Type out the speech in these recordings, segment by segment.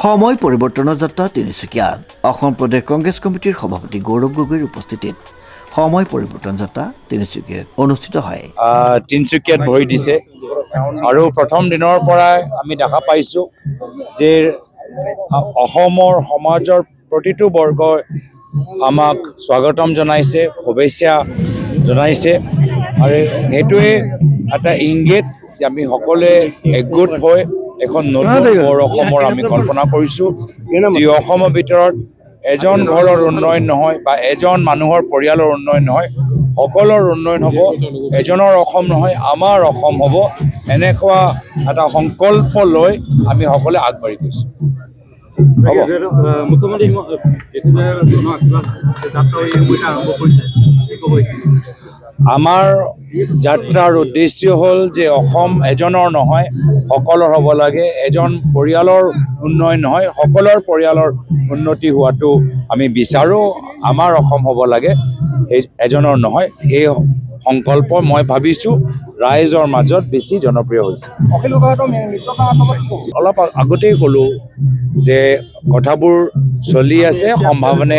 সময় পৰিৱৰ্তনৰ যাত্ৰা তিনিচুকীয়াত অসম প্ৰদেশ কংগ্ৰেছ কমিটিৰ সভাপতি গৌৰৱ গগৈৰ উপস্থিতিত সময় পৰিৱৰ্তন যাত্ৰা তিনিচুকীয়াত অনুষ্ঠিত হয়। তিনিচুকীয়াত ভৰি দিছে আৰু প্ৰথম দিনৰ পৰাই আমি দেখা পাইছোঁ যে অসমৰ সমাজৰ প্ৰতিটো বৰ্গই আমাক স্বাগতম জনাইছে, শুভেচ্ছা জনাইছে আৰু সেইটোৱে এটা ইংগিত যে আমি সকলোৱে একগোট হৈ এখন নতুন বৰ অসমৰ আমি কল্পনা কৰিছোঁ, যি অসমৰ ভিতৰত এজন ঘৰৰ উন্নয়ন নহয় বা এজন মানুহৰ পৰিয়ালৰ উন্নয়ন নহয়, সকলোৰ উন্নয়ন হ'ব, এজনৰ অসম নহয় আমাৰ অসম হ'ব, এনেকুৱা এটা সংকল্প লৈ আমি সকলোৱে আগবাঢ়ি গৈছোঁ। আমাৰ যাত্ৰাৰ উদ্দেশ্য হ'ল যে অসম এজনৰ নহয় সকলোৰ হ'ব লাগে, এজন পৰিয়ালৰ উন্নয়ন নহয় সকলোৰ পৰিয়ালৰ উন্নতি হোৱাটো আমি বিচাৰোঁ, আমাৰ অসম হ'ব লাগে এজনৰ নহয়। এই সংকল্প মই ভাবিছোঁ ৰাইজৰ মাজত বেছি জনপ্ৰিয় হৈছে। অলপ আগতেই ক'লোঁ যে কথাবোৰ চলি আছে, সম্ভাৱনা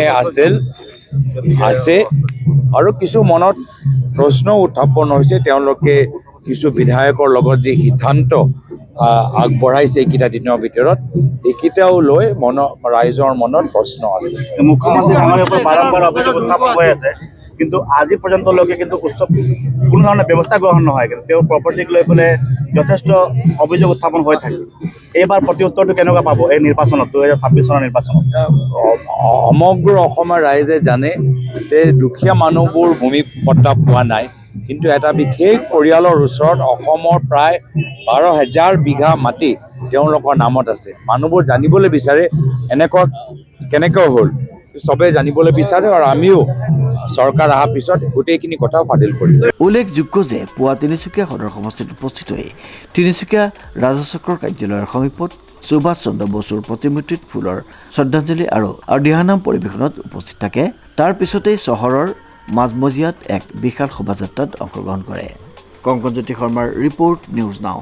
আছে আৰু কিছু মনত প্ৰশ্ন উত্থাপন হৈছে। তেওঁলোকে কিছু বিধায়কৰ লগত যি সিদ্ধান্ত আগবঢ়াইছে এইকেইটা দিনৰ ভিতৰত, এইকেইটাও লৈ ৰাইজৰ মনত প্ৰশ্ন আছে। মুখ্যমন্ত্ৰী ডাঙৰীয়াৰ ওপৰত বাৰম্বাৰ অভিযোগ উত্থাপন হৈ আছে, কিন্তু আজি পৰ্যন্তলৈকে কিন্তু কোনো ধৰণৰ ব্যৱস্থা গ্ৰহণ নহয়। কিন্তু তেওঁৰ প্ৰপাৰ্টিক লৈ পেলাই যথেষ্ট অভিযোগ উত্থাপন হৈ থাকে। এইবাৰ প্ৰতি উত্তৰটো কেনেকুৱা পাব এই নিৰ্বাচনত, 2026 চনৰ নিৰ্বাচনত? সমগ্ৰ অসমৰ ৰাইজে জানে যে দুখীয়া মানুহবোৰ ভূমি পট্টা পোৱা নাই, কিন্তু এটা বিশেষ পৰিয়ালৰ ওচৰত অসমৰ প্ৰায় 12,000 বিঘা মাটি তেওঁলোকৰ নামত আছে। মানুহবোৰ জানিবলৈ বিচাৰে এনেকুৱা কেনেকৈ হ'ল, চবেই জানিবলৈ বিচাৰে আৰু আমিও চৰকাৰ অহাৰ পিছত গোটেইখিনি কথা ফাদিল কৰিম। উল্লেখযোগ্য যে পুৱা তিনিচুকীয়া সদৰ সমষ্টিত উপস্থিত হৈ তিনিচুকীয়া ৰাজচক্ৰৰ কাৰ্যালয়ৰ সমীপত সুভাষ চন্দ্ৰ বসুৰ প্ৰতিমূৰ্তিত ফুলৰ শ্ৰদ্ধাঞ্জলি আৰু দিহানাম পৰিৱেশনত উপস্থিত থাকে। তাৰ পিছতেই চহৰৰ মাজমজিয়াত এক বিশাল শোভাযাত্ৰাত অংশগ্ৰহণ কৰে। কংকনজ্যোতি শৰ্মাৰ ৰিপৰ্ট, নিউজ নাও।